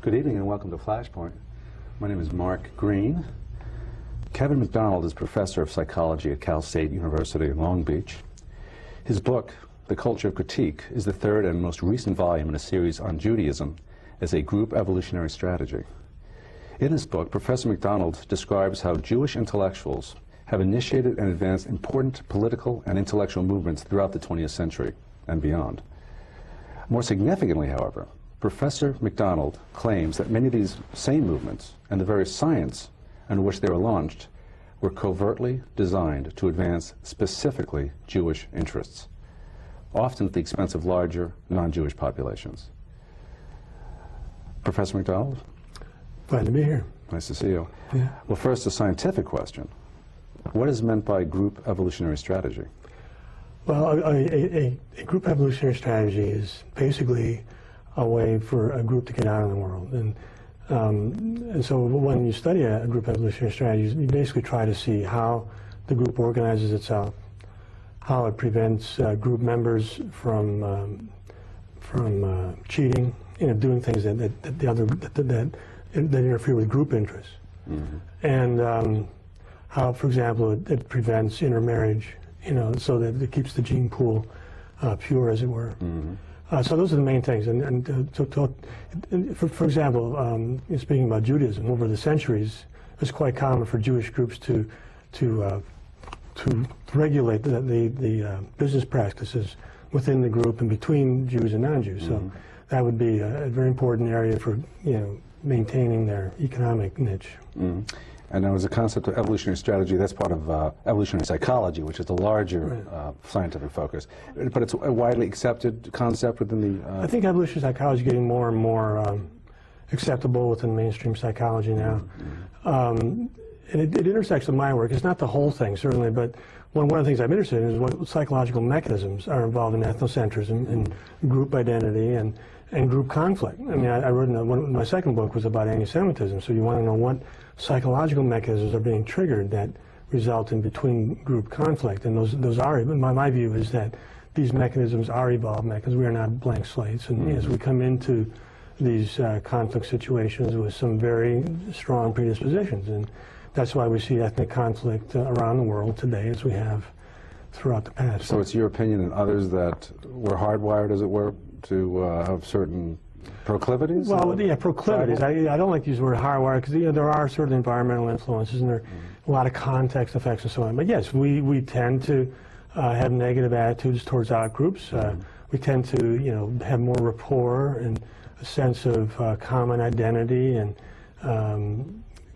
Good evening and welcome to Flashpoint. My name is Mark Green. Kevin MacDonald is professor of psychology at Cal State University in Long Beach. His book, The Culture of Critique, is the third and most recent volume in a series on Judaism as a group evolutionary strategy. In his book, Professor MacDonald describes how Jewish intellectuals have initiated and advanced important political and intellectual movements throughout the 20th century and beyond. More significantly, however, Professor MacDonald claims that many of these same movements and the very science under which they were launched were covertly designed to advance specifically Jewish interests, often at the expense of larger non-Jewish populations. Professor MacDonald? Glad to be here. Nice to see you. Yeah. Well, first, a scientific question. What is meant by group evolutionary strategy? Well, a group evolutionary strategy is basically a way for a group to get out in the world. And so when you study a group evolutionary strategy, you basically try to see how the group organizes itself, how it prevents group members from cheating, doing things that interfere with group interests. Mm-hmm. And how, for example, it prevents intermarriage, so that it keeps the gene pool pure, as it were. Mm-hmm. So those are the main things. For example, speaking about Judaism, over the centuries, it was quite common for Jewish groups to regulate the business practices within the group and between Jews and non-Jews. Mm-hmm. So that would be a very important area for maintaining their economic niche. Mm-hmm. And there was a concept of evolutionary strategy. That's part of evolutionary psychology, which is the larger scientific focus. But it's a widely accepted concept within the... I think evolutionary psychology is getting more and more acceptable within mainstream psychology now. Mm-hmm. And it intersects with my work. It's not the whole thing, certainly, but one of the things I'm interested in is what psychological mechanisms are involved in ethnocentrism and group identity and group conflict. I mean, I wrote my second book was about anti-Semitism, so you want to know what psychological mechanisms are being triggered that result in between-group conflict. And those are, my view is that these mechanisms are evolved mechanisms. We are not blank slates. And as we come into these conflict situations with some very strong predispositions, and that's why we see ethnic conflict around the world today, as we have throughout the past. So it's your opinion and others that we're hardwired, as it were, to have certain proclivities? Well, yeah, proclivities. I don't like to use the word hardwired because there are certain environmental influences and there are a lot of context effects and so on. But yes, we tend to have negative attitudes towards outgroups. We tend to have more rapport and a sense of common identity and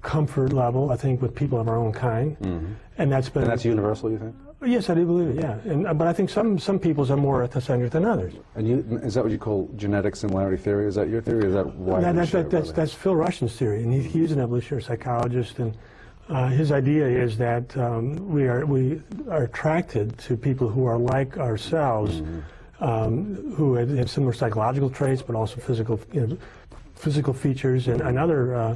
comfort level, I think, with people of our own kind. Mm-hmm. And that's universal, you think? Yes, I do believe it, yeah. But I think some peoples are more ethnocentric than others. And is that what you call genetic similarity theory? Is that your theory, or is that why? That's Phil Rushton's theory, and he's an evolutionary psychologist, and his idea is that we are attracted to people who are like ourselves, who have similar psychological traits, but also physical features and other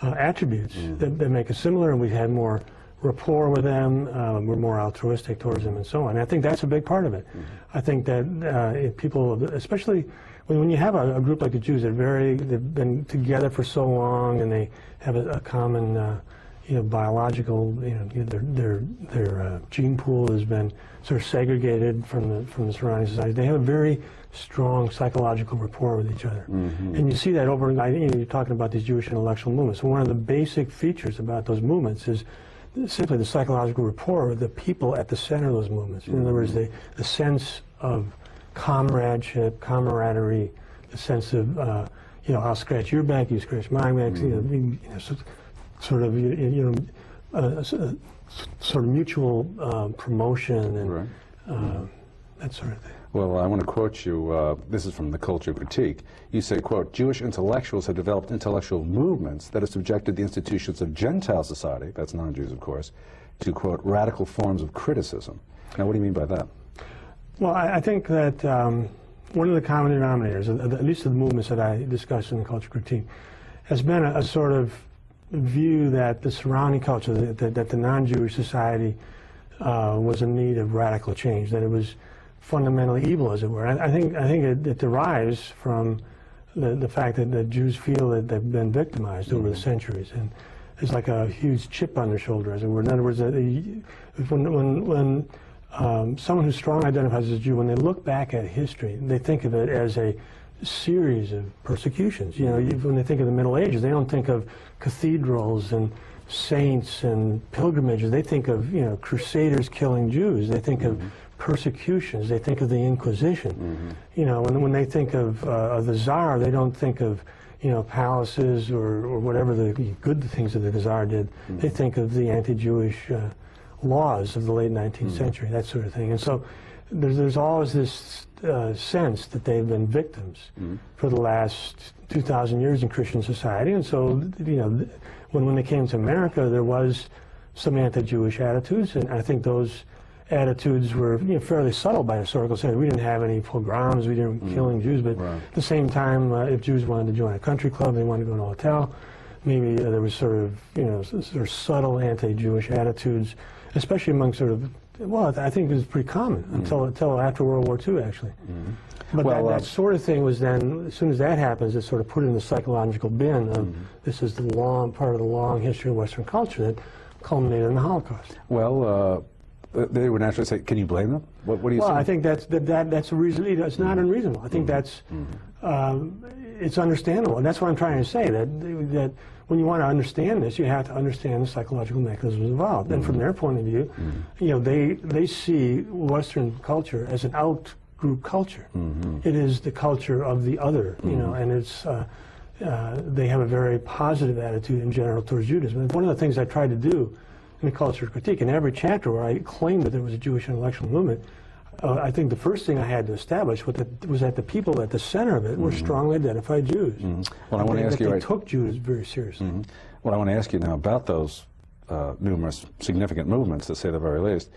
attributes that make us similar, and we have more rapport with them, we're more altruistic towards them, and so on. And I think that's a big part of it. I think that people, especially when you have a group like the Jews, they've been together for so long, and they have a common, biological, their gene pool has been sort of segregated from the surrounding society. They have a very strong psychological rapport with each other. Mm-hmm. And you see that over, you're talking about these Jewish intellectual movements. So one of the basic features about those movements is simply the psychological rapport of the people at the center of those movements. In other words, the sense of comradeship, camaraderie, the sense of, I'll scratch your back, you scratch my back, sort of mutual promotion and that sort of thing. Well, I want to quote you, this is from The Culture of Critique. You say, quote, Jewish intellectuals have developed intellectual movements that have subjected the institutions of Gentile society, that's non-Jews of course, to, quote, radical forms of criticism. Now, what do you mean by that? Well, I think that one of the common denominators, at least of the movements that I discussed in The Culture of Critique, has been a sort of view that the surrounding culture, that the non-Jewish society was in need of radical change, that it was fundamentally evil, as it were. I think it derives from the fact that the Jews feel that they've been victimized over the centuries, and it's like a huge chip on their shoulder, as it were. In other words, when someone who strongly identifies as a Jew, when they look back at history, they think of it as a series of persecutions. You know, when they think of the Middle Ages, they don't think of cathedrals and saints and pilgrimages. They think of, you know, crusaders killing Jews. They think of persecutions. They think of the Inquisition. You know, when they think of the Tsar, they don't think of, you know, palaces or whatever the good things that the Tsar did. They think of the anti-Jewish laws of the late 19th century, that sort of thing. And so there's always this sense that they've been victims for the last 2,000 years in Christian society. And so, you know, when they came to America, there was some anti-Jewish attitudes, and I think those attitudes were, you know, fairly subtle by historical standards. We didn't have any pogroms, we didn't killing Jews, but at the same time, if Jews wanted to join a country club, they wanted to go to a hotel, maybe there was sort of, you know, sort of subtle anti-Jewish attitudes, especially among sort of, well, I think it was pretty common until after World War II, actually. But well, that sort of thing was then, as soon as that happens, it's sort of put in the psychological bin of this is the long part of the long history of Western culture that culminated in the Holocaust. Well, they would naturally say, "Can you blame them?" What do you say? Well, I think that's a reason. It's not unreasonable. I think that's it's understandable, and that's what I'm trying to say. That when you want to understand this, you have to understand the psychological mechanisms involved. And from their point of view, you know, they see Western culture as an out-group culture. It is the culture of the other, you know, and it's they have a very positive attitude in general towards Judaism. And one of the things I tried to do in the culture critique, in every chapter where I claimed that there was a Jewish intellectual movement, I think the first thing I had to establish was that the people at the center of it were strongly identified Jews. Well, I want to ask you, they took Jews very seriously. Well, I want to ask you now about those numerous significant movements, to say the very least.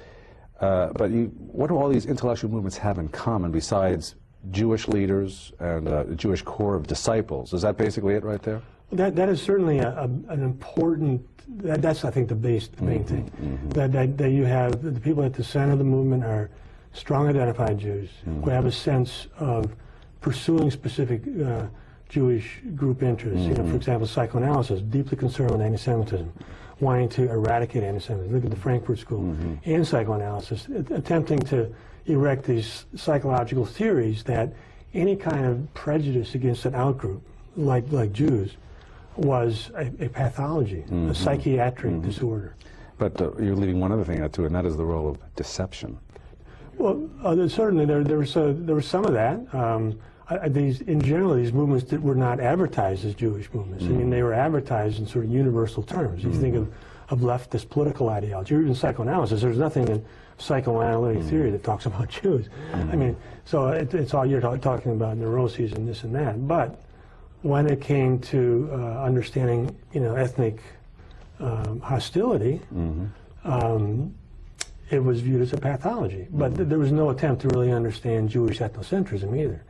But what do all these intellectual movements have in common besides Jewish leaders and a Jewish core of disciples? Is that basically it right there? That is certainly an important. That's, I think, the main thing. That you have the people at the center of the movement are strong identified Jews who have a sense of pursuing specific Jewish group interests. You know, for example, psychoanalysis, deeply concerned with anti-Semitism, wanting to eradicate anti-Semitism. Look at the Frankfurt School. And psychoanalysis, attempting to erect these psychological theories that any kind of prejudice against an outgroup, like Jews, was a pathology, a psychiatric disorder. But you're leaving one other thing out too, and that is the role of deception. Well, certainly there was some of that. In general, these movements that were not advertised as Jewish movements. I mean, they were advertised in sort of universal terms. If you think of leftist political ideology, or even psychoanalysis, there's nothing in psychoanalytic theory that talks about Jews. I mean, so it's all you're talking about neuroses and this and that. But when it came to understanding, you know, ethnic hostility, it was viewed as a pathology. But there was no attempt to really understand Jewish ethnocentrism either.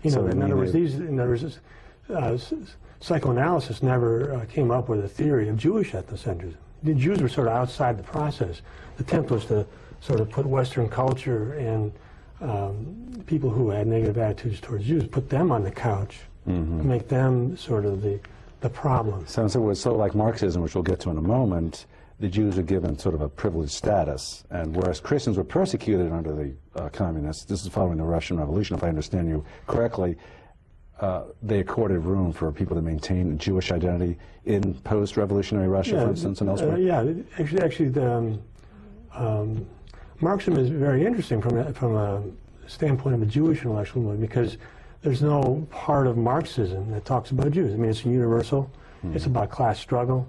You know, in other words, psychoanalysis never came up with a theory of Jewish ethnocentrism. The Jews were sort of outside the process. The attempt was to sort of put Western culture and people who had negative attitudes towards Jews, put them on the couch, make them sort of the problem. So it was sort of like Marxism, which we'll get to in a moment. The Jews are given sort of a privileged status, and whereas Christians were persecuted under the communists, this is following the Russian Revolution, if I understand you correctly, they accorded room for people to maintain a Jewish identity in post-revolutionary Russia, for instance, and elsewhere? Actually, Marxism is very interesting from a standpoint of a Jewish intellectual movement, because there's no part of Marxism that talks about Jews. I mean, it's universal. It's about class struggle.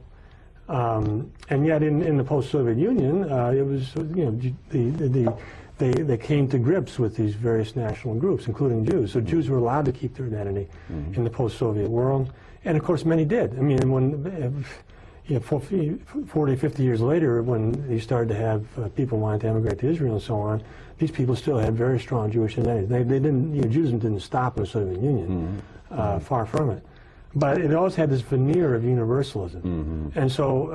And yet, in the post-Soviet Union, it was, you know, they came to grips with these various national groups, including Jews. So Jews were allowed to keep their identity in the post-Soviet world, and of course, many did. I mean, when 40, 50 years later, when you started to have people wanting to emigrate to Israel and so on, these people still had very strong Jewish identities. They didn't, you know, Judaism didn't stop in the Soviet Union, far from it. But it always had this veneer of universalism. And so